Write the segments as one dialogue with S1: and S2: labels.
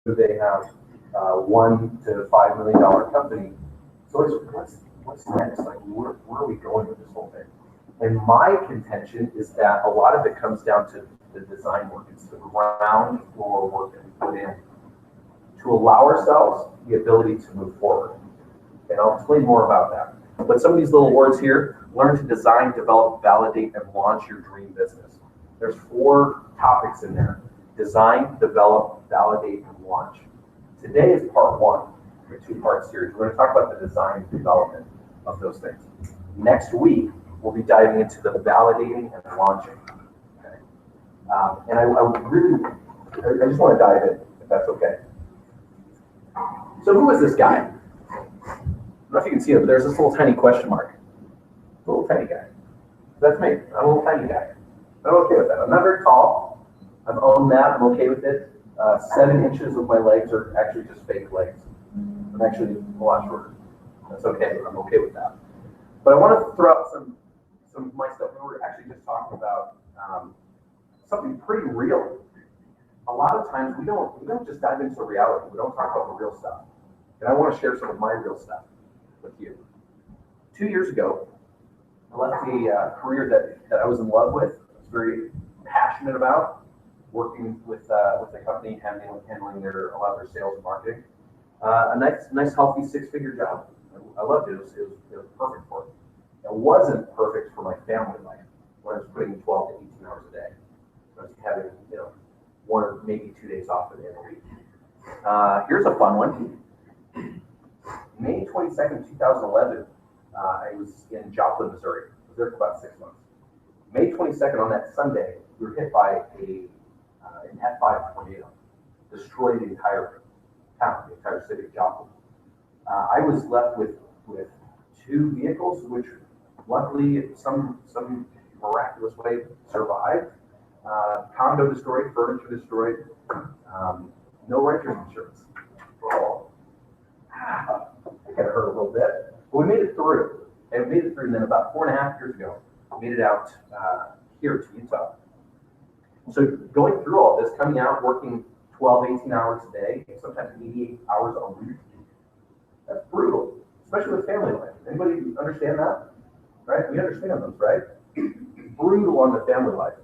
S1: they have $1 to $5 million company. So what's next? Like, where are we going with this whole thing? And my contention is that a lot of it comes down to the design work. It's the ground floor work that we put in to allow ourselves the ability to move forward. And I'll explain more about that. But some of these little words here: learn to design, develop, validate, and launch your dream business. There's 4 topics in there: design, develop, validate, and launch. Today is part 1 of a 2-part series. We're going to talk about the design and development of those things. Next week, we'll be diving into the validating and launching. Okay? And I just want to dive in, if that's okay. So who is this guy? I don't know if you can see it, but there's this little tiny question mark. A little tiny guy. That's me. I'm a little tiny guy. I'm okay with that. I'm not very tall. I've owned that. I'm okay with it. 7 inches of my legs are actually just fake legs. I'm actually a lot shorter. That's okay. I'm okay with that. But I want to throw out some of my stuff. We were actually just talking about something pretty real. A lot of times we don't just dive into reality. We don't talk about the real stuff. And I want to share some of my real stuff with you. 2 years ago, I left a career that I was in love with, I was very passionate about, working with a company handling a lot of their sales and marketing. A nice healthy 6-figure job. I loved it. It was perfect for me. It wasn't perfect for my family life when I was putting 12 to 18 hours a day. I was having 1 or maybe 2 days off at the end of the week. Here's a fun one. May 22nd, 2011, I was in Joplin, Missouri. I was there for about 6 months. May 22nd, on that Sunday, we were hit by an F5 tornado. Destroyed the entire town, the entire city of Joplin. I was left with 2 vehicles, which luckily, some miraculous way, survived. Condo destroyed, furniture destroyed, no renter's insurance. Well, it kind of hurt a little bit, but we made it through. And we made it through, and then about 4.5 years ago, we made it out here to Utah. So going through all this, coming out, working 12, 18 hours a day, sometimes 88 hours a week, that's brutal, especially with family life. Anybody understand that? Right? We understand those, right? Brutal on the family life.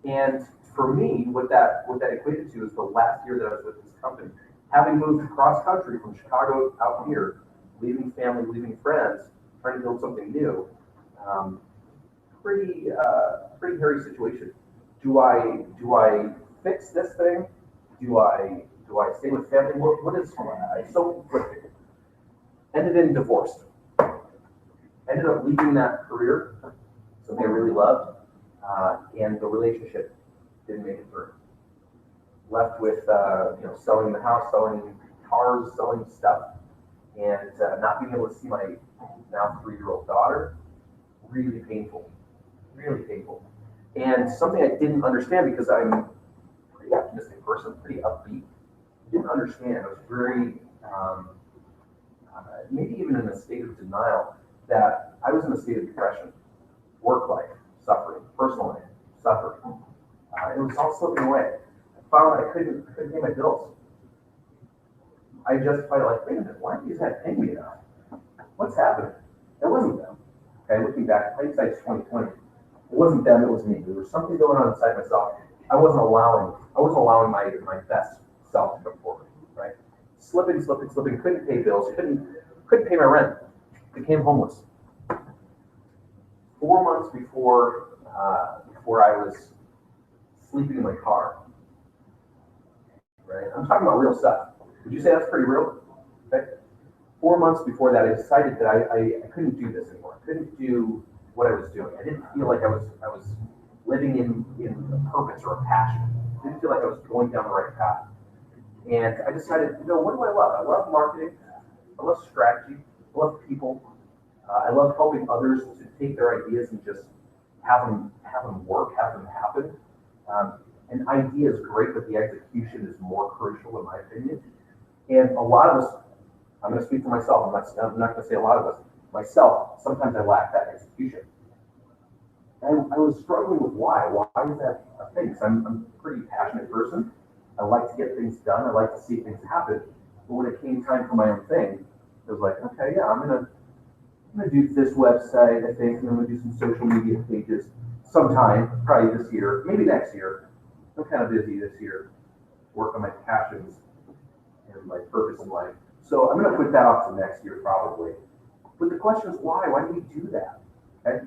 S1: And for me, what that equated to is the last year that I was with this company. Having moved across country from Chicago out here, leaving family, leaving friends, trying to build something new, pretty hairy situation. Do I fix this thing? Do I stay with family? What is so conflicted? Ended in divorce. Ended up leaving that career, something I really loved, and the relationship didn't make it through. Left with selling the house, selling cars, selling stuff, and not being able to see my now 3-year-old daughter. Really painful, really painful. And something I didn't understand, because I'm a pretty optimistic person, pretty upbeat. Didn't understand. I was very maybe even in a state of denial that I was in a state of depression, work life suffering, personal life suffering. It was all slipping away. I found that I couldn't pay my bills. I justified it like, wait a minute, why aren't these guys paying me enough? What's happening? It wasn't them. Okay, looking back, hindsight's 2020. It wasn't them, it was me. There was something going on inside myself. I wasn't allowing my best self to come forward, right? Slipping, couldn't pay bills, couldn't pay my rent. Became homeless. 4 months before I was sleeping in my car. Right? I'm talking about real stuff. Would you say that's pretty real? Okay. 4 months before that, I decided that I couldn't do this anymore. I couldn't do what I was doing. I didn't feel like I was living in a purpose or a passion. I didn't feel like I was going down the right path. And I decided, what do I love? I love marketing. I love strategy. I love people. I love helping others to take their ideas and just have them work, have them happen. An idea is great, but the execution is more crucial, in my opinion. And a lot of us, I'm going to speak for myself, I'm not going to say a lot of us, myself, sometimes I lack that execution. And I was struggling with why. Why is that a thing? Because I'm a pretty passionate person. I like to get things done. I like to see things happen. But when it came time for my own thing, it was like, okay, yeah, I'm gonna do this website, I think, and I'm gonna do some social media pages sometime, probably this year, maybe next year. I'm kind of busy this year, work on my passions and my purpose in life. So I'm gonna put that off to next year probably. But the question is why? Why do we do that? Okay.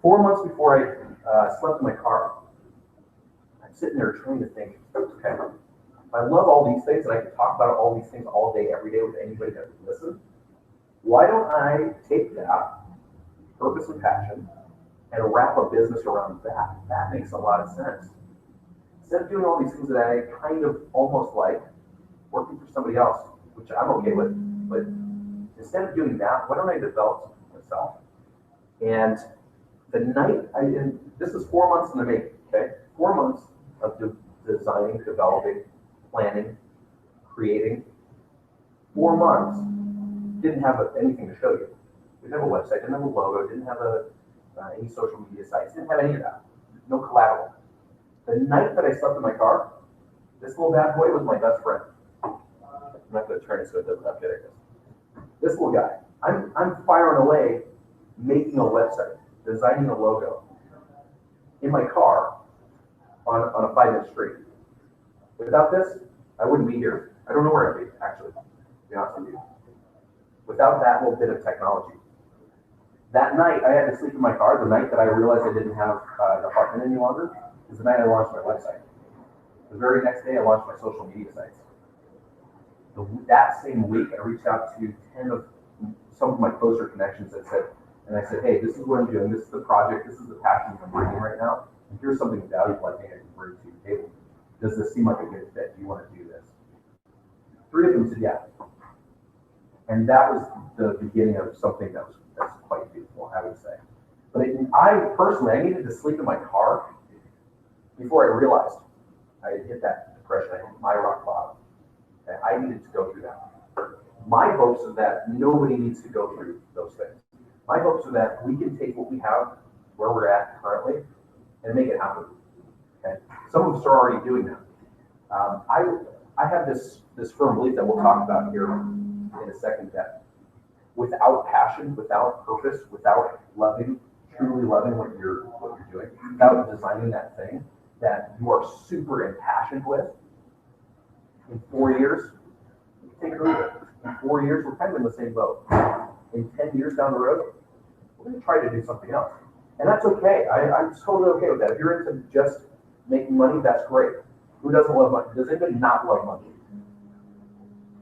S1: 4 months before I slept in my car, I'm sitting there trying to think, okay, I love all these things and I can talk about all these things all day, every day with anybody that would listen. Why don't I take that purpose and passion and wrap a business around that? That makes a lot of sense. Instead of doing all these things that I kind of almost like, working for somebody else, which I'm okay with, but instead of doing that, why don't I develop something myself? And the night, and this is 4 months in the making, okay? 4 months of designing, developing, planning, creating. 4 months, didn't have anything to show you. Didn't have a website, didn't have a logo, didn't have any social media sites, didn't have any of that. No collateral. The night that I slept in my car, this little bad boy was my best friend. I'm not going to turn it so it doesn't update this. This little guy, I'm firing away, making a website, designing a logo in my car on a 5-minute street. Without this, I wouldn't be here. I don't know where I'd be, actually, to be honest with you. Without that little bit of technology. That night, I had to sleep in my car. The night that I realized I didn't have an apartment any longer is the night I launched my website. The very next day, I launched my social media sites. That same week, I reached out to 10 of some of my closer connections and I said, hey, this is what I'm doing. This is the project. This is the passion I'm bringing right now. And here's something valuable I think I can bring to the table. Does this seem like a good fit? Do you want to do this? 3 of them said, yeah. And that was the beginning of something that's quite beautiful, I would say. But I personally, I needed to sleep in my car before I realized I had hit that depression. I hit my rock bottom. And I needed to go through that. My hopes are that nobody needs to go through those things. My hopes are that we can take what we have, where we're at currently, and make it happen. Okay? Some of us are already doing that. I have this firm belief that we'll talk about here in a second, that without passion, without purpose, without loving, truly loving what you're doing, without designing that thing that you are super impassioned with, in 4 years, take it or leave it. In 4 years, we're kind of in the same boat. In 10 years down the road, we're going to try to do something else. And that's okay. I'm totally okay with that. If you're into just making money, that's great. Who doesn't love money? Does anybody not love money?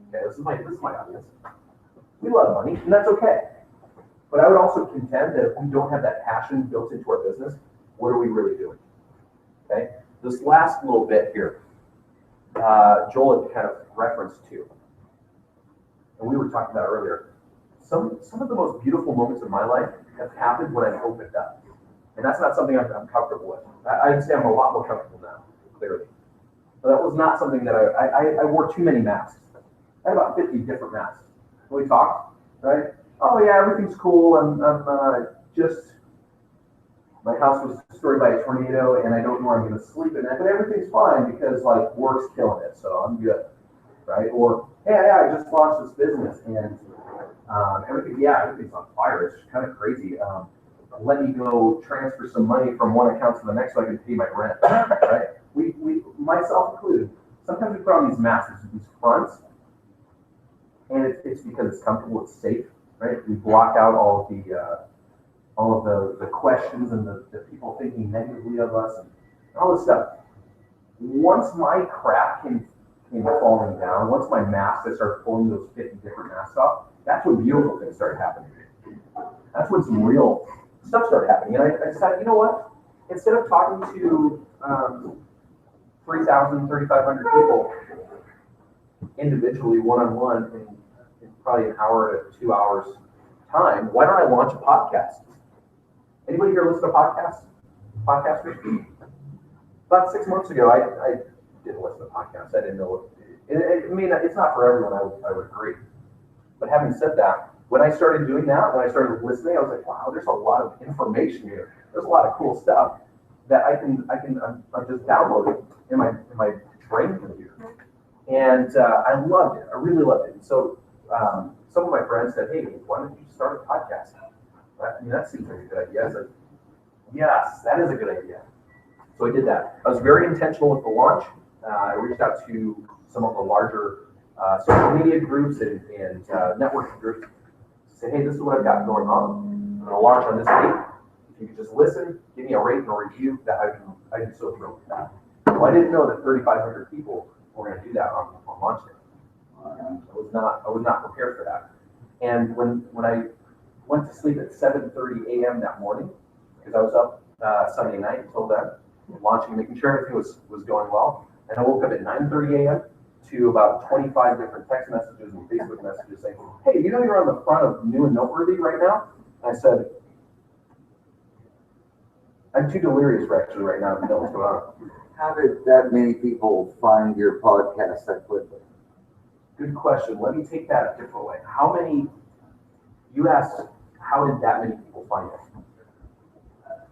S1: Okay, this is my audience. We love money, and that's okay. But I would also contend that if we don't have that passion built into our business, what are we really doing? Okay? This last little bit here, Joel had kind of referenced to, and we were talking about earlier, some of the most beautiful moments of my life have happened when I've opened up. And that's not something I'm comfortable with. I'd say I'm a lot more comfortable now, clearly. But that was not something that I wore too many masks. I had about 50 different masks. When we talked, right? Oh yeah, everything's cool. I'm just, my house was destroyed by a tornado and I don't know where I'm gonna sleep in that, but everything's fine because like work's killing it, so I'm good, right? Or, hey, yeah, I just launched this business and everything's on fire. It's kind of crazy. Let me go transfer some money from one account to the next so I can pay my rent, right? We myself included, sometimes we put on these masks, these fronts, and it's because it's comfortable, it's safe, right? We block out all of the questions and the people thinking negatively of us and all this stuff. Once my crap came falling down, once my mask, I started pulling those 50 different masks off, that's when beautiful things started happening. That's when some real stuff started happening. And I decided, you know what? Instead of talking to 3,000, 3,500 people individually, one-on-one, in probably an hour to 2 hours time, why don't I launch a podcast? Anybody here listen to podcasts? Podcasters? About 6 months ago, I didn't listen to podcasts. I didn't know. I mean, it's not for everyone, I would agree. But having said that, when I started doing that, when I started listening, I was like, wow, there's a lot of information here. There's a lot of cool stuff that I'm just downloading in my brain computer. And I loved it. I really loved it. And so some of my friends said, hey, why don't you start a podcast? I mean, that seems like a good idea. I said, yes, that is a good idea. So I did that. I was very intentional with the launch. I reached out to some of the larger social media groups and networking groups to say, hey, this is what I've got going on. I'm going to launch on this date. If you could just listen, give me a rate and a review, that I'd be so thrilled with that. Well, I didn't know that 3,500 people were going to do that on launch day. I was not prepared for that. And when I went to sleep at 7:30 a.m. that morning, because I was up Sunday night until then, launching, making sure everything was going well. And I woke up at 9:30 a.m. to about 25 different text messages and Facebook messages saying, hey, you know you're on the front of New and Noteworthy right now? And I said, I'm too delirious actually right now to know what's going on.
S2: How did that many people find your podcast that quickly?
S1: Good question. Let me take that a different way. You asked, how did that many people find it?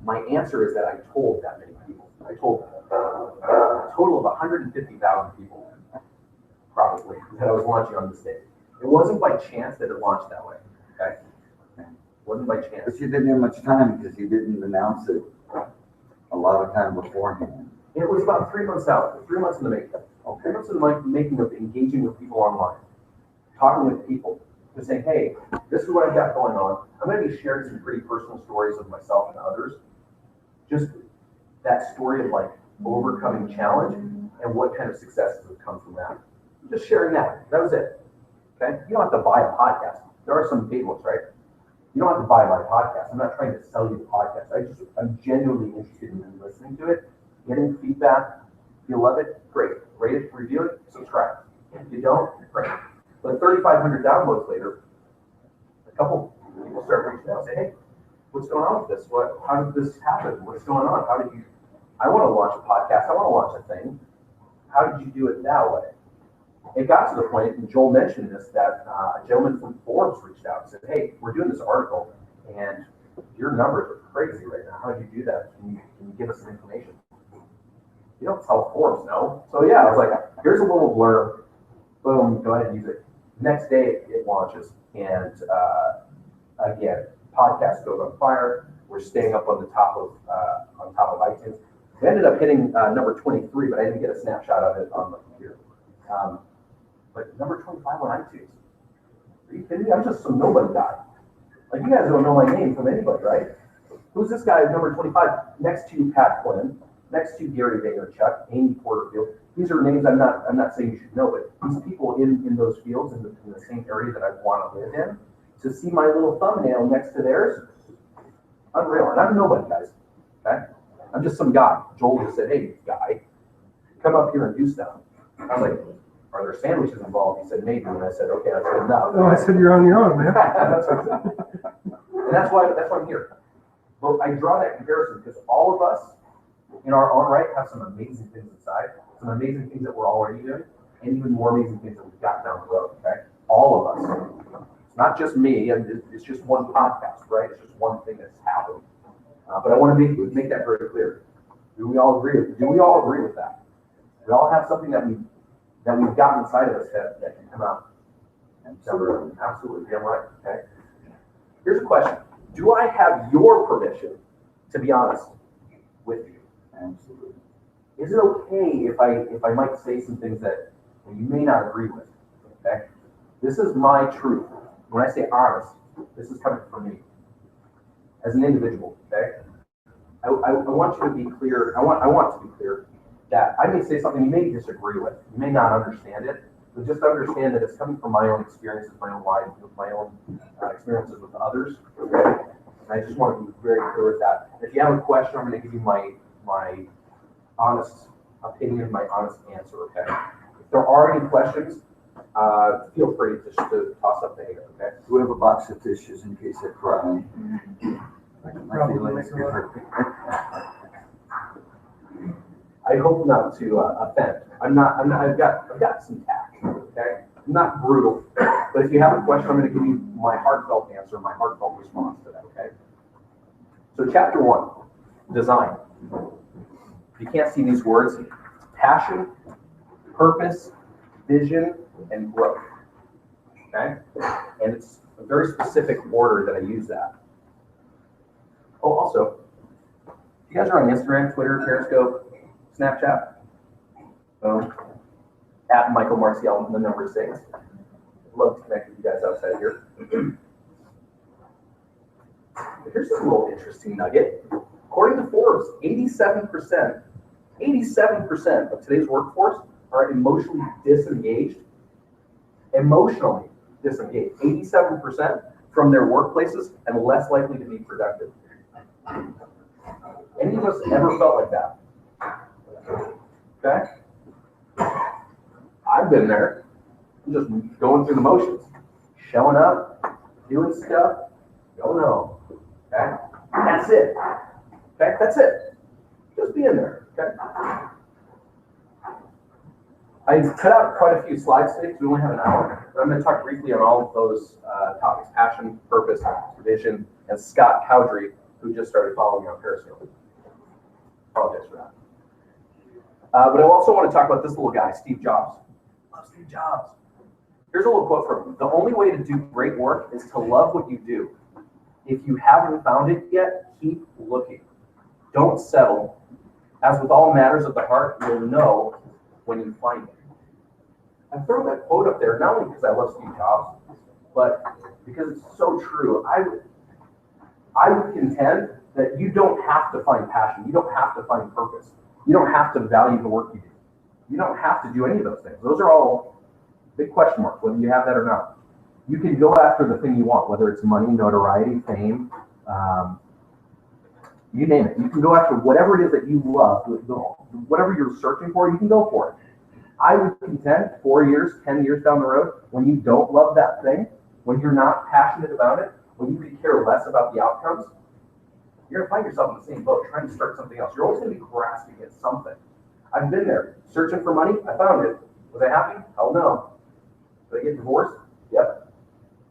S1: My answer is that I told that many people. I told a total of 150,000 people, probably, that I was launching on this day. It wasn't by chance that it launched that way, okay? It wasn't by chance.
S2: But you didn't have much time because you didn't announce it a lot of time beforehand.
S1: It was about 3 months out, 3 months in the making. 3 months in the making of engaging with people online, talking with people, just saying, hey, this is what I've got going on. I'm going to be sharing some pretty personal stories of myself and others. Just that story of like overcoming challenge and what kind of successes have come from that. Just sharing that. That was it. Okay? You don't have to buy a podcast. There are some big ones, right? You don't have to buy my podcast. I'm not trying to sell you the podcast. I'm genuinely interested in listening to it, getting feedback. If you love it, great. Rate it, review it, subscribe. If you don't, great. But 3,500 downloads later, a couple people start reaching out and say, hey, what's going on with this? How did this happen? What's going on? I want to launch a podcast. I want to launch a thing. How did you do it that way? It got to the point, and Joel mentioned this, that a gentleman from Forbes reached out and said, hey, we're doing this article, and your numbers are crazy right now. How did you do that? Can you give us some information? You don't tell Forbes no. So yeah, I was like, here's a little blurb. Boom, go ahead and use it. Next day, it launches. And again, podcast goes on fire. We're staying up on the top of iTunes. We ended up hitting number 23, but I didn't get a snapshot of it on the computer. But number 25 on iTunes. Are you kidding me? I'm just some nobody guy. Like, you guys don't know my name from anybody, right? Who's this guy, number 25? Next to Pat Flynn, next to Gary Vaynerchuk, Amy Porterfield. These are names I'm not saying you should know, but these people in those fields, in the same area that I want to live in, to see my little thumbnail next to theirs, unreal. And I'm nobody, guys. Okay? I'm just some guy. Joel just said, hey, guy, come up here and do stuff. I was like, are there sandwiches involved? He said, maybe. And I said, okay, that's good enough.
S3: No, I said, you're on your own, man.
S1: And that's why I'm here. But I draw that comparison because all of us, in our own right, have some amazing things inside, some amazing things that we're already doing, and even more amazing things that we've got down the road, okay? All of us. It's not just me, and it's just one podcast, right? It's just one thing that's happening. But I want to make that very clear. Do we all agree with that? We all have something that we've got inside of us that can come out. Absolutely, damn right. Okay. Here's a question: do I have your permission to be honest with you?
S2: Absolutely.
S1: Is it okay if I might say some things that you may not agree with? Okay. This is my truth. When I say honest, this is coming from me as an individual. Okay. I want you to be clear. I want to be clear that I may say something you may disagree with. You may not understand it, but just understand that it's coming from my own experiences, my own life, my own experiences with others. Okay? And I just want to be very clear with that. If you have a question, I'm going to give you my honest opinion, my honest answer. Okay. If there are any questions, feel free to toss up the hand. Okay.
S2: Do we have a box of tissues in case I cry?
S1: I hope not to offend. I've got some tact, okay? I'm not brutal, but if you have a question, I'm going to give you my heartfelt answer, my heartfelt response to that, okay? So chapter 1, design. If you can't see these words, passion, purpose, vision, and growth. Okay? And it's a very specific order that I use that. Oh, also, you guys are on Instagram, Twitter, Periscope, Snapchat. At Michael Marcial, the number 6. I'd love to connect with you guys outside of here. Here's a little interesting nugget. According to Forbes, 87% of today's workforce are emotionally disengaged. Emotionally disengaged. 87% from their workplaces and less likely to be productive. Any of us ever felt like that? Okay? I've been there. I'm just going through the motions. Showing up, doing stuff, going home. Okay? That's it. Okay? That's it. Just being there. Okay? I cut out quite a few slides today because we only have an hour. But I'm going to talk briefly on all of those topics: passion, purpose, vision, and Scott Cowdery, who just started following me on Periscope. Apologize for that. But I also want to talk about this little guy, Steve Jobs. I love Steve Jobs. Here's a little quote from him. The only way to do great work is to love what you do. If you haven't found it yet, keep looking. Don't settle. As with all matters of the heart, you'll know when you find it. I throw that quote up there, not only because I love Steve Jobs, but because it's so true. I would contend that you don't have to find passion. You don't have to find purpose. You don't have to value the work you do. You don't have to do any of those things. Those are all big question marks, whether you have that or not. You can go after the thing you want, whether it's money, notoriety, fame, you name it. You can go after whatever it is that you love, whatever you're searching for, you can go for it. I would contend 4 years, 10 years down the road, when you don't love that thing, when you're not passionate about it, when you could care less about the outcomes, you're going to find yourself in the same boat, trying to start something else. You're always going to be grasping at something. I've been there, searching for money. I found it. Was I happy? Hell no. Did I get divorced? Yep.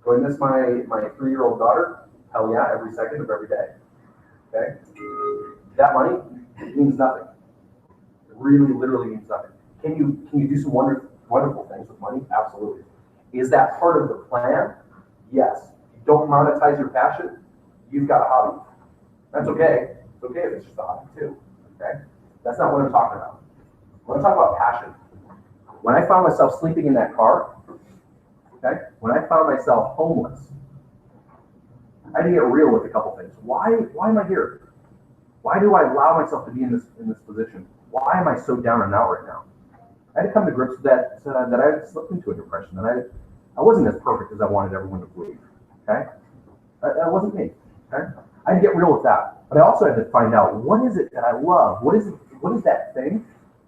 S1: Do I miss my 3-year-old daughter? Hell yeah, every second of every day. Okay? That money means nothing. It really, literally means nothing. Can you do some wonderful things with money? Absolutely. Is that part of the plan? Yes. If you don't monetize your passion, you've got a hobby. That's okay. It's okay if it's just a hobby too. Okay? That's not what I'm talking about. When I talk about passion, when I found myself sleeping in that car, okay, when I found myself homeless, I had to get real with a couple things. Why am I here? Why do I allow myself to be in this position? Why am I so down and out right now? I had to come to grips with that I had slipped into a depression, and I wasn't as perfect as I wanted everyone to believe. Okay, that wasn't me. Okay, I had to get real with that, but I also had to find out what is it that I love. What is that thing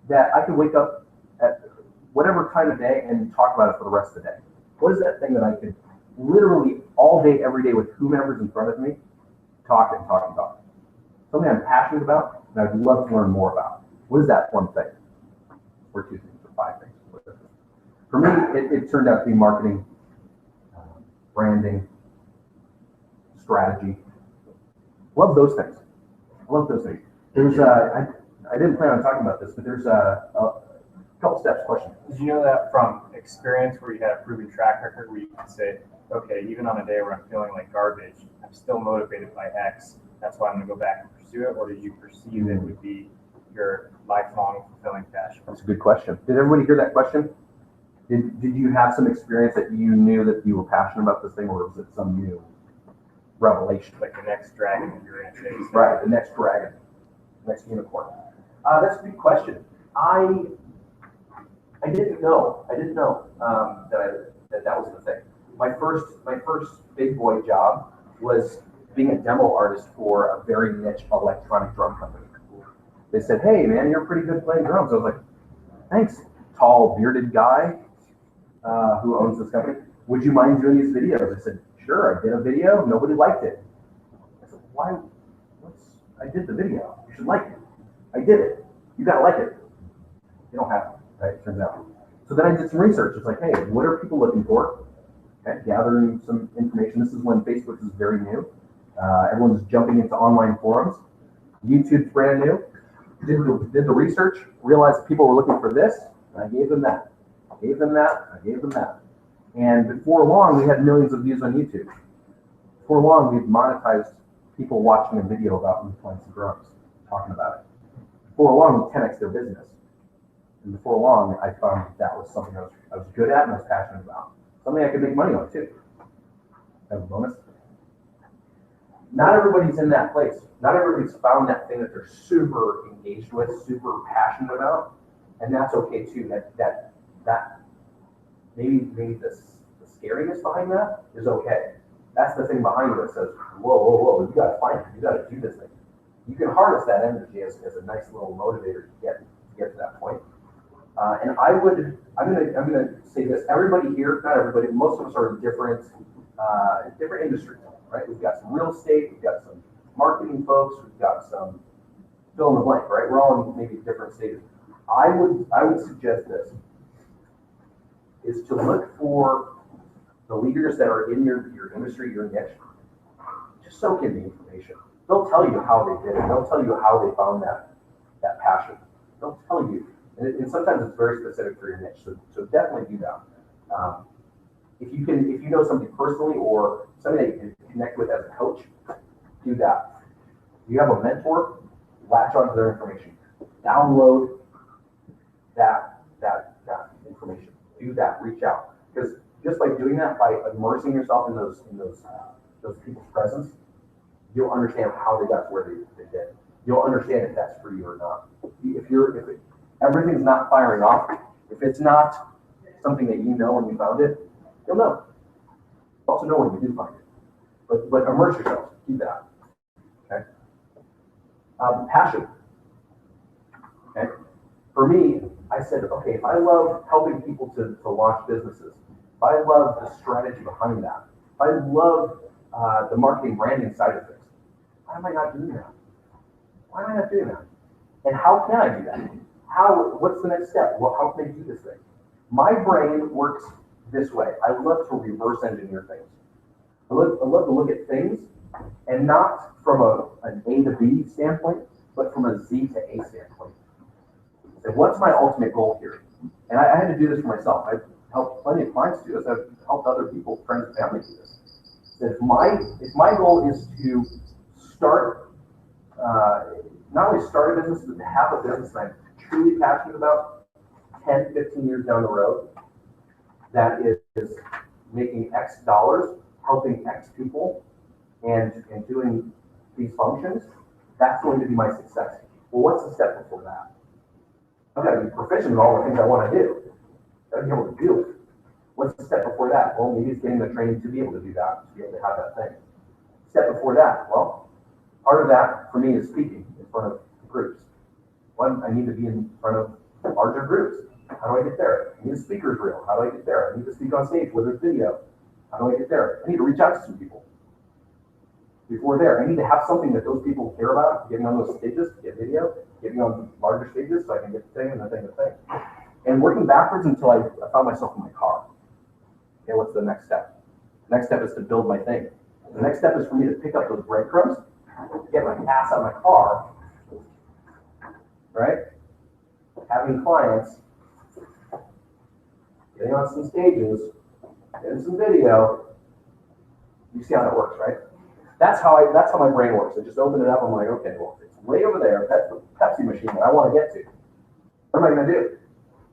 S1: that I could wake up at whatever time of day and talk about it for the rest of the day? What is that thing that I could literally all day, every day with whomever's in front of me, talk and talk and talk? Something I'm passionate about and I'd love to learn more about. What is that one thing? Or 2 things or 5 things. For me, it turned out to be marketing, branding, strategy. Love those things. I love those things. There's I didn't plan on talking about this, but there's a couple steps question.
S3: Did you know that from experience where you had a proven track record where you can say, okay, even on a day where I'm feeling like garbage, I'm still motivated by X. That's why I'm going to go back and pursue it. Or did you perceive it would be your lifelong fulfilling passion?
S1: That's a good question. Did everybody hear that question? Did you have some experience that you knew that you were passionate about this thing, or was it some new revelation?
S3: Like the next dragon that you're going to chase.
S1: Right, the next dragon, next unicorn. That's a good question. I didn't know. That was the thing. My first big boy job was being a demo artist for a very niche electronic drum company. They said, "Hey man, you're pretty good playing drums." I was like, "Thanks, tall bearded guy who owns this company. Would you mind doing these videos?" I said, "Sure." I did a video. Nobody liked it. I said, "Why? I did the video. You should like it." I did it. You gotta like it. You don't have to, right? It turns out. So then I did some research. It's like, hey, what are people looking for? Okay, gathering some information. This is when Facebook is very new. Everyone's jumping into online forums. YouTube's brand new. Did the research, realized people were looking for this. And I gave them that. I gave them that. I gave them that. And before long, we had millions of views on YouTube. Before long, we'd monetized people watching a video about me playing some drums, talking about it. Before long, we 10x their business. And before long, I found that was something I was good at and I was passionate about. Something I could make money on too. Have a bonus. Not everybody's in that place. Not everybody's found that thing that they're super engaged with, super passionate about, and that's okay too. That maybe the scariness behind that is okay. That's the thing behind it that says, whoa, you gotta find it. You gotta do this thing. You can harness that energy as a nice little motivator to get to that point. And I'm gonna say this. Everybody here, not everybody, most of us are in different industries, right? We've got some real estate, we've got some marketing folks, we've got some fill in the blank, right? We're all in maybe different stages. I would suggest this is to look for the leaders that are in your industry, your niche. Just soak in the information. They'll tell you how they did it. They'll tell you how they found that passion. They'll tell you. And sometimes it's very specific for your niche. So definitely do that. If you know somebody personally or somebody that you can connect with as a coach, do that. If you have a mentor, latch onto their information. Download that information. Do that. Reach out. Because just by doing that, by immersing yourself in those people's presence, you'll understand how they got to where they did. You'll understand if that's for you or not. If everything's not firing off, if it's not something that you know when you found it, you'll know. You also know when you do find it. But immerse yourself. Do that. Okay. Passion. Okay. For me, I said, okay, if I love helping people to launch businesses, if I love the strategy behind that, if I love the marketing branding side of things, why am I not doing that? Why am I not doing that? And how can I do that? What's the next step? How can I do this thing? My brain works this way. I love to reverse engineer things. I love to look at things, and not from an A to B standpoint, but from a Z to A standpoint. So what's my ultimate goal here? And I had to do this for myself. I've helped plenty of clients do this. I've helped other people, friends and family do this. So if my goal is to start, not only start a business, but to have a business that I'm truly passionate about 10, 15 years down the road, that is making X dollars, helping X people, and doing these functions, that's going to be my success. Well, what's the step before that? I've got to be proficient in all the things I want to do. I've got to be able to do it. What's the step before that? Well, maybe it's getting the training to be able to do that, to be able to have that thing. Step before that, well, part of that for me is speaking in front of groups. One, I need to be in front of larger groups. How do I get there? I need a speaker's reel. How do I get there? I need to speak on stage with a video. How do I get there? I need to reach out to some people. Before there, I need to have something that those people care about, getting on those stages, get video, getting on larger stages so I can get the thing and the thing and the thing. And working backwards until I found myself in my car. Okay, what's the next step? The next step is to build my thing. The next step is for me to pick up those breadcrumbs, get my ass out of my car, right? Having clients, getting on some stages, getting some video. You see how that works, right? That's how my brain works. I just open it up. I'm like, okay, well, it's way over there. That's the Pepsi machine that I want to get to. What am I going to do?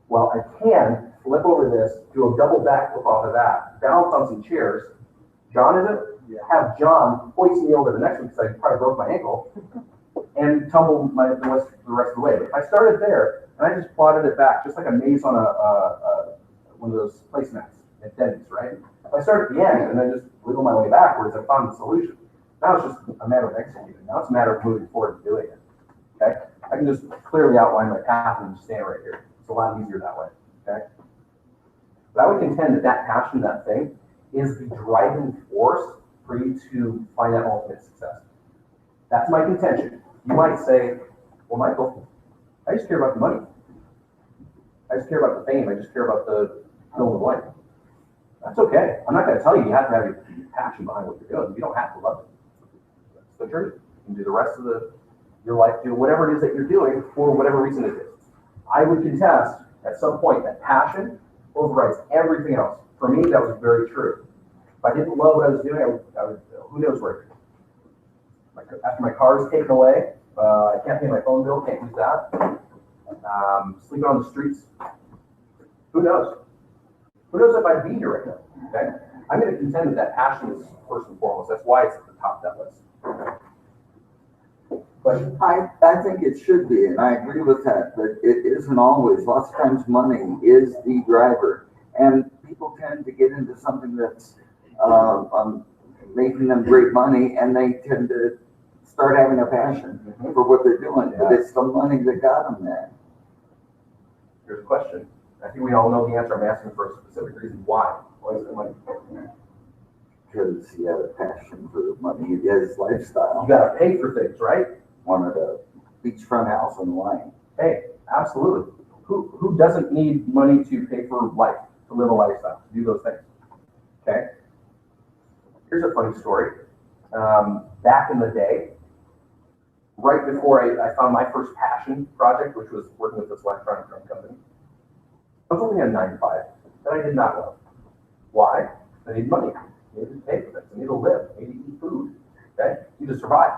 S1: Well, I can flip over this, do a double backflip off of that, balance on some chairs. John, is it? Yeah. Have John hoist me over the next one because I probably broke my ankle and tumble the rest of the way. But if I started there and I just plotted it back, just like a maze on one of those placemats at Denny's, right? If I start at the end and then just wiggle my way backwards, I found the solution. Now it's just a matter of executing. Now it's a matter of moving forward and doing it. Okay? I can just clearly outline my path and just stand right here. It's a lot easier that way. Okay? But I would contend that passion, that thing, is the driving force for you to find that ultimate success. That's my contention. You might say, well, Michael, I just care about the money. I just care about the fame. I just care about the fill in the blank. That's okay. I'm not going to tell you have to have your passion behind what you're doing. You don't have to love it. That's the truth. You can do the rest of your life, do whatever it is that you're doing for whatever reason it is. I would contest At some point, that passion overrides everything else. For me, that was very true. If I didn't love what I was doing, I would who knows where. After my car is taken away, I can't pay my phone bill, can't use that. Sleeping on the streets, who knows? Who knows if I'd be here right now, okay? I'm going to contend that that passion is first and foremost. That's why it's at the top of that list. Question?
S2: I think it should be, and I agree with that, but it isn't always. Lots of times money is the driver, and people tend to get into something that's making them great money, and they tend to start having a passion for what they're doing, but it's the money that got them there.
S1: Here's a question. I think we all know the answer. I'm asking for a specific reason. Why? Why is it money?
S2: Because he had a passion for the money, he had his lifestyle.
S1: You got to pay for things, right?
S2: Wanted a beachfront house in Hawaii.
S1: Hey, absolutely. Who doesn't need money to pay for life, to live a lifestyle, to do those things? Okay. Here's a funny story. Back in the day, right before I found my first passion project, which was working with this electronic drum company, I was only on 9 to 5 that I did not love. Why? I need money. I need to pay for things. I need to live. I need to eat food. Okay? I need to survive.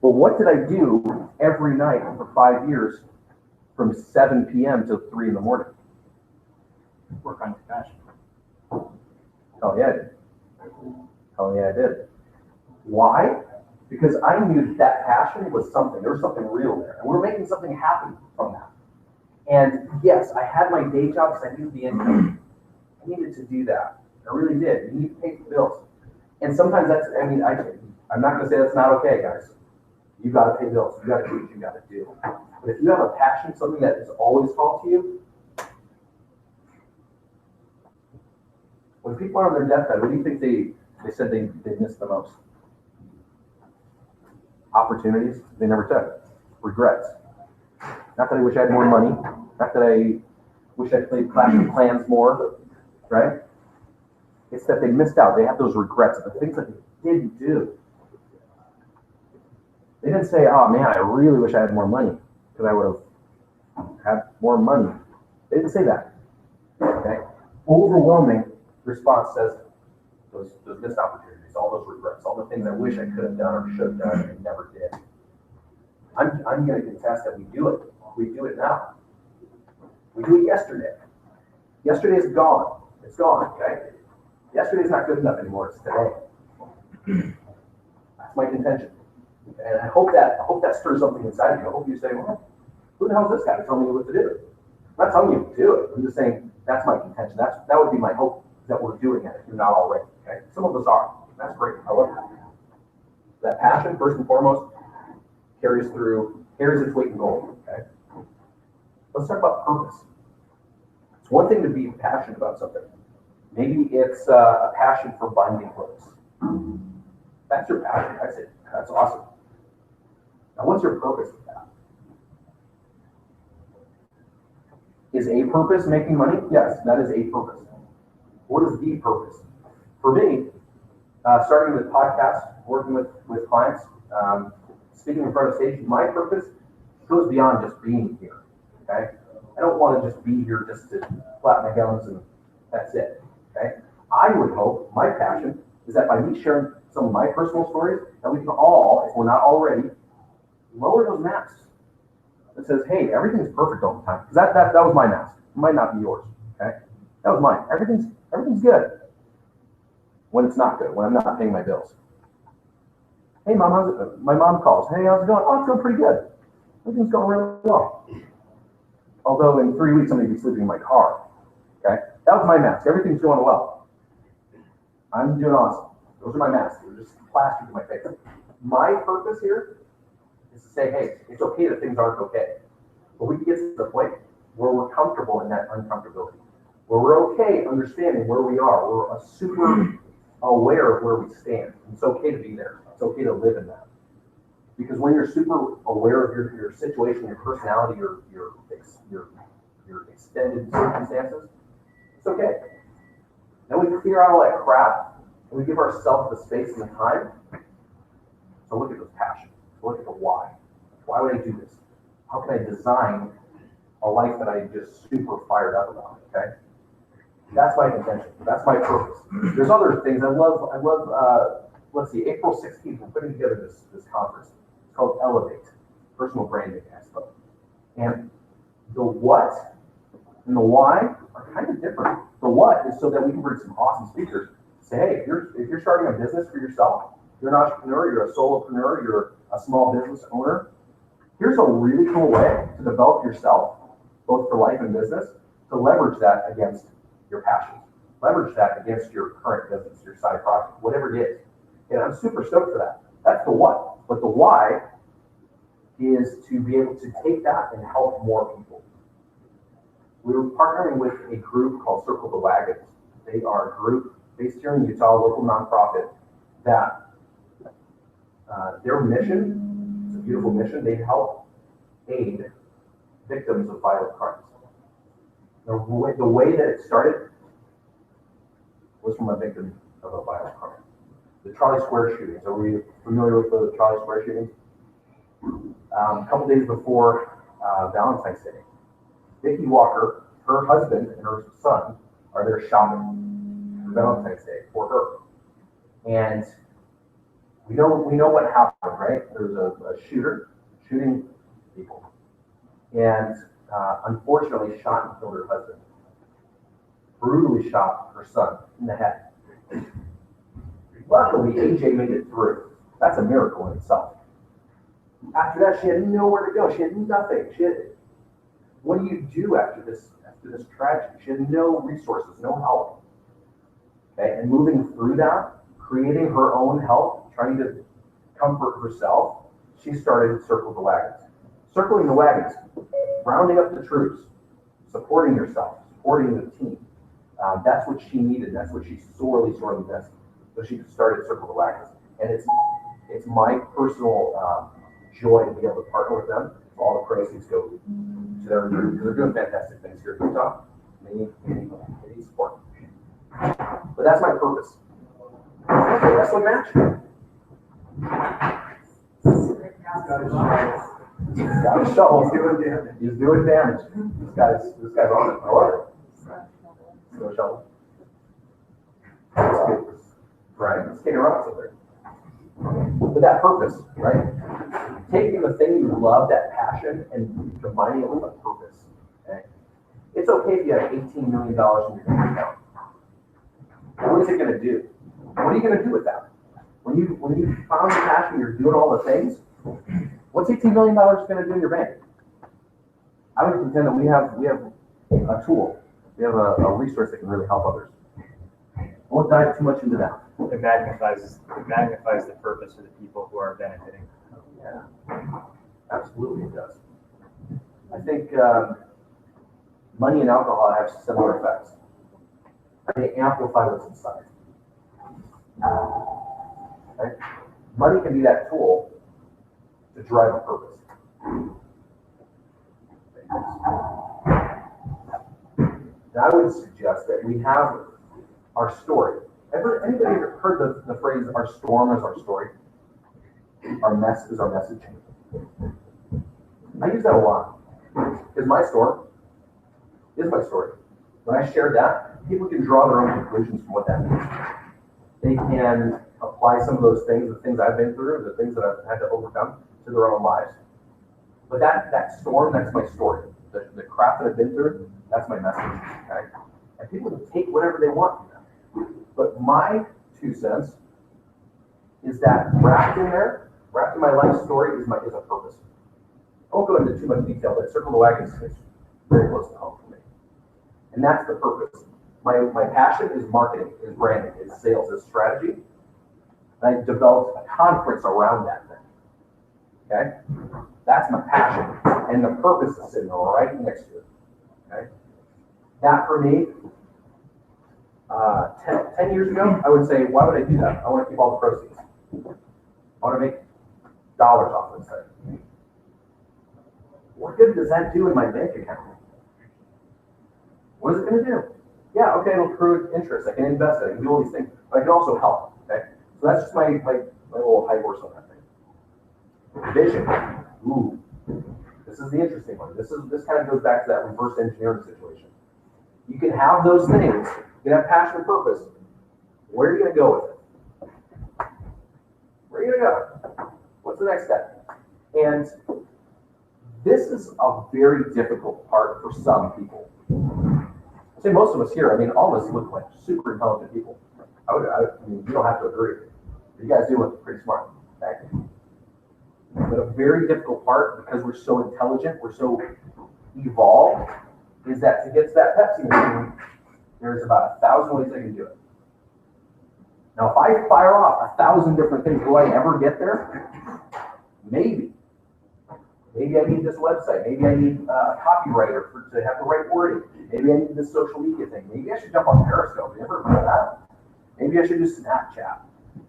S1: Well, what did I do every night for 5 years from 7 p.m. till 3 in the morning?
S3: Work on your passion.
S1: Oh yeah, I did. Oh yeah, I did. Why? Because I knew that passion was something. There was something real there. And we were making something happen from that. And yes, I had my day job because I needed the income. I needed to do that. I really did. You need to pay the bills. And sometimes that's, I'm not going to say that's not okay, guys. You got to pay bills. You got to do what you got to do. But if you have a passion, something that is always called to you, when people are on their deathbed, what do you think they said they missed the most? Opportunities they never took. Regrets. Not that I wish I had more money. Not that I wish I played Clash of Clans more, right? It's that they missed out. They have those regrets of the things that they didn't do. They didn't say, oh man, I really wish I had more money because I would have had more money. They didn't say that. Okay? Overwhelming response says those missed opportunities, all those regrets, all the things I wish I could have done or should have done and never did. I'm going to contest that we do it. We do it now. We do it yesterday. Yesterday is gone. It's gone, okay? Yesterday's not good enough anymore. It's today. That's my contention. And I hope that stirs something inside you. I hope you say, well, who the hell is this guy telling me what to do? I'm not telling you to do it. I'm just saying that's my contention. That would be my hope that we're doing it if you're not already. Okay? Some of us are. That's great. I love that. That passion, first and foremost, carries its weight in gold. Okay? Let's talk about purpose. It's one thing to be passionate about something. Maybe it's a passion for binding clothes. That's your passion. That's it. That's awesome. Now, what's your purpose with that? Is a purpose making money? Yes, that is a purpose. What is the purpose? For me, starting with podcasts, working with clients, speaking in front of stage, my purpose goes beyond just being here. Okay? I don't want to just be here just to flap my gums and that's it. Okay? I would hope my passion is that by me sharing some of my personal stories, that we can all, if we're not already, lower those masks. It says, hey, everything's perfect all the time. Because that was my mask. It might not be yours. Okay? That was mine. Everything's good. When it's not good, when I'm not paying my bills. Hey mom, my mom calls. Hey, how's it going? Oh, it's going pretty good. Everything's going really well. Although in 3 weeks I'm going to be sleeping in my car. Okay? That was my mask. Everything's going well. I'm doing awesome. Those are my masks. They're just plastered to my face. My purpose here is to say, hey, it's okay that things aren't okay. But we can get to the point where we're comfortable in that uncomfortability. Where we're okay understanding where we are. We're super aware of where we stand. It's okay to be there. It's okay to live in that. Because when you're super aware of your situation, your personality, your extended circumstances, it's okay. Then we clear out all that crap and we give ourselves the space and the time to look at those passions, to look at the why. Why would I do this? How can I design a life that I'm just super fired up about, okay? That's my intention. That's my purpose. There's other things. I love, let's see, April 16th, we're putting together this conference. It's called Elevate, Personal Branding Expo. And the what and the why are kind of different. The what is so that we can bring some awesome speakers. Say, hey, if you're starting a business for yourself, you're an entrepreneur, you're a solopreneur, you're a small business owner, here's a really cool way to develop yourself, both for life and business, to leverage that against your passions. Leverage that against your current business, your side project, whatever it is. And I'm super stoked for that. That's the what. But the why is to be able to take that and help more people. We're partnering with a group called Circle the Wagons. They are a group based here in Utah, a local nonprofit, that their mission, it's a beautiful mission, they help aid victims of violent crimes. The way that it started was from a victim of a violent crime. The Charlie Square shootings. Are we familiar with the Charlie Square shootings? A couple days before Valentine's Day, Vicki Walker, her husband and her son are there shopping for Valentine's Day for her. And we know what happened, right? There's a shooter shooting people. And unfortunately shot and killed her husband. Brutally shot her son in the head. Luckily, AJ made it through. That's a miracle in itself. After that, she had nowhere to go. She had nothing. What do you do after this tragedy? She had no resources, no help. Okay, and moving through that, creating her own help, trying to comfort herself, she started Circle the Wagons. Circling the wagons, rounding up the troops, supporting yourself, supporting the team. That's what she needed. That's what she sorely missed. So she started Circle the Wagons. And it's my personal joy to be able to partner with them. All the proceeds go to their group because they're doing fantastic things here in Utah. They need support. But that's my purpose. Okay, that's my match. He's got a shovel. He's doing damage. This guy's on it. I love it. No shovel. That's good. Right. Let's take a rocks up there. With that purpose, right? Taking the thing you love, that passion, and combining it with a purpose. Okay? It's okay if you have $18 million in your bank account. What is it going to do? What are you going to do with that? When you found the passion, you're doing all the things. What's $18 million going to do in your bank? I would contend that we have a tool. We have a resource that can really help others. I won't dive too much into that.
S3: It magnifies the purpose of the people who are benefiting.
S1: Yeah, absolutely it does. I think money and alcohol have similar effects. They amplify what's inside. Okay? Money can be that tool to drive a purpose. And I would suggest that we have our story. Anybody ever heard the phrase, our storm is our story? Our mess is our message. I use that a lot. Because my storm is my story. When I share that, people can draw their own conclusions from what that means. They can apply some of those things, the things I've been through, the things that I've had to overcome to their own lives. But that storm, that's my story. The crap that I've been through, that's my message. Okay? And people can take whatever they want from that. But my 2 cents is that wrapped in my life story is a purpose. I won't go into too much detail, but Circle the Wagons is very close to home for me. And that's the purpose. My passion is marketing, is branding, is sales, is strategy. And I developed a conference around that thing. Okay? That's my passion. And the purpose is sitting right next to it. Okay? That for me, 10 years ago, I would say, why would I do that? I want to keep all the proceeds. I want to make dollars off of it. What good does that do in my bank account? What is it going to do? Yeah, okay, it'll accrue interest. I can invest it. I can do all these things. But I can also help. Okay? So that's just my little high horse on that thing. Vision. Ooh. This is the interesting one. This kind of goes back to that reverse engineering situation. You can have those things, you can have passion and purpose. Where are you going to go with it? Where are you going to go? What's the next step? And this is a very difficult part for some people. I say most of us here, I mean, all of us look like super intelligent people. I mean, you don't have to agree. You guys do look pretty smart. Okay? But a very difficult part, because we're so intelligent, we're so evolved, is that to get to that Pepsi machine, there's about 1,000 ways I can do it. Now, if I fire off 1,000 different things, will I ever get there? Maybe. Maybe I need this website. Maybe I need a copywriter to have the right wording. Maybe I need this social media thing. Maybe I should jump on Periscope. You ever heard of that? Maybe I should do Snapchat.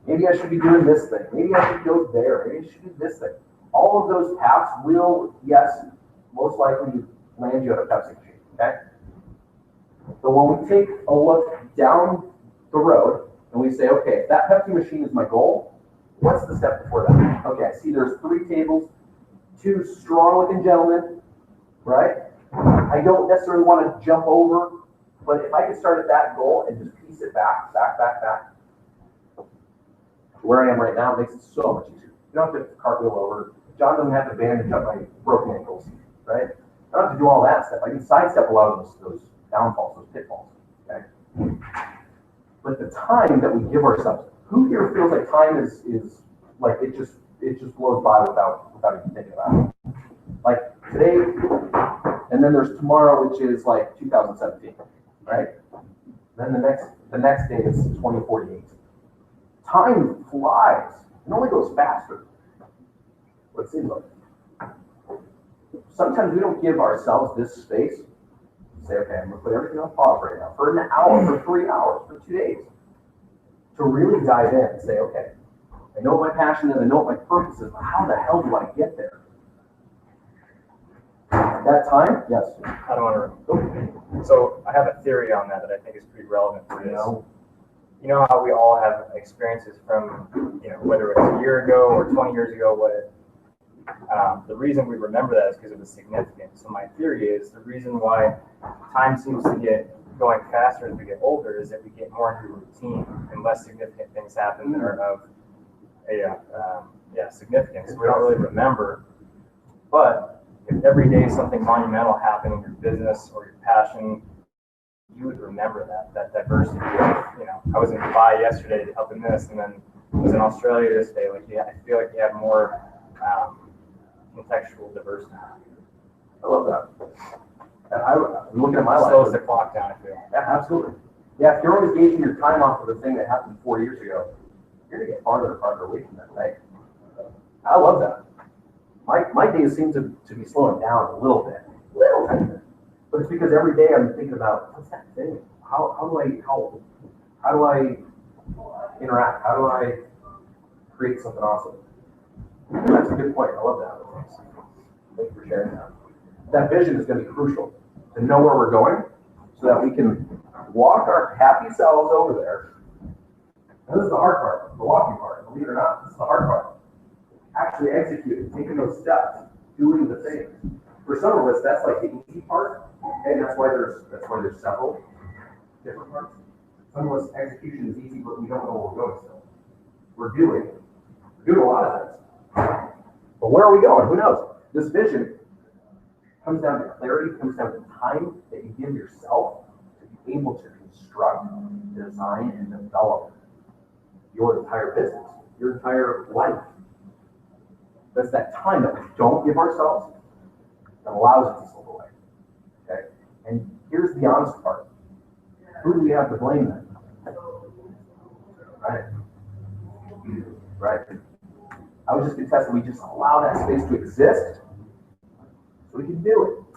S1: Maybe I should be doing this thing. Maybe I should go there. Maybe I should do this thing. All of those paths will, yes, most likely land you at a Pepsi machine, okay? So when we take a look down the road and we say, okay, if that Pepsi machine is my goal, what's the step before that? Okay, I see there's 3 tables, 2 strong-looking gentlemen, right? I don't necessarily want to jump over, but if I could start at that goal and just piece it back, where I am right now, it makes it so much easier. You don't have to cartwheel over. John doesn't have to bandage up my broken ankles, right? I don't have to do all that stuff. I can sidestep a lot of those downfalls, those pitfalls, okay? But the time that we give ourselves, who here feels like time is like it just blows by without even thinking about it? Like today, and then there's tomorrow, which is like 2017, right? Then the next day is 2048. Time flies. It only goes faster. What it seems like. Sometimes we don't give ourselves this space. Say, okay, I'm gonna put everything on pause right now for an hour, for 3 hours, for 2 days. To really dive in and say, okay, I know what my passion is, I know what my purpose is, but how the hell do I get there? That time? Yes.
S3: I don't want to. So I have a theory on that I think is pretty relevant to this. You know how we all have experiences from, whether it's a year ago or 20 years ago, the reason we remember that is because it was significant. So my theory is the reason why time seems to get going faster as we get older is that we get more into routine and less significant things happen that are of significance. We don't really remember, but if every day something monumental happened in your business or your passion, you would remember that diversity. I was in Dubai yesterday helping this, and then I was in Australia this day. I feel like you have more contextual diversity.
S1: I love that. And I'm looking at my life.
S3: Slows the clock down, I feel.
S1: Yeah, absolutely. Yeah, if you're always gauging your time off of the thing that happened 4 years ago, you're gonna get farther and farther away from that thing. I love that. My days seem to be slowing down a little tiny bit. But it's because every day I'm thinking about what's that thing? How do I interact? How do I create something awesome? That's a good point. I love that. Thank you for sharing that. That vision is going to be crucial to know where we're going, so that we can walk our happy selves over there. And this is the hard part, the walking part. Believe it or not, this is the hard part. Actually executing, taking those steps, doing the things. For some of us, that's like the easy part, and that's why there's several different parts. Some of us, execution is easy, but we don't know where we're going still. We're doing a lot of things. But where are we going? Who knows? This vision comes down to clarity, comes down to time that you give yourself to be able to construct, design, and develop your entire business, your entire life. That's that time that we don't give ourselves that allows it to slip away. Okay? And here's the honest part. Who do we have to blame then? Right? Right. I was just contesting, we just allow that space to exist so we can do it.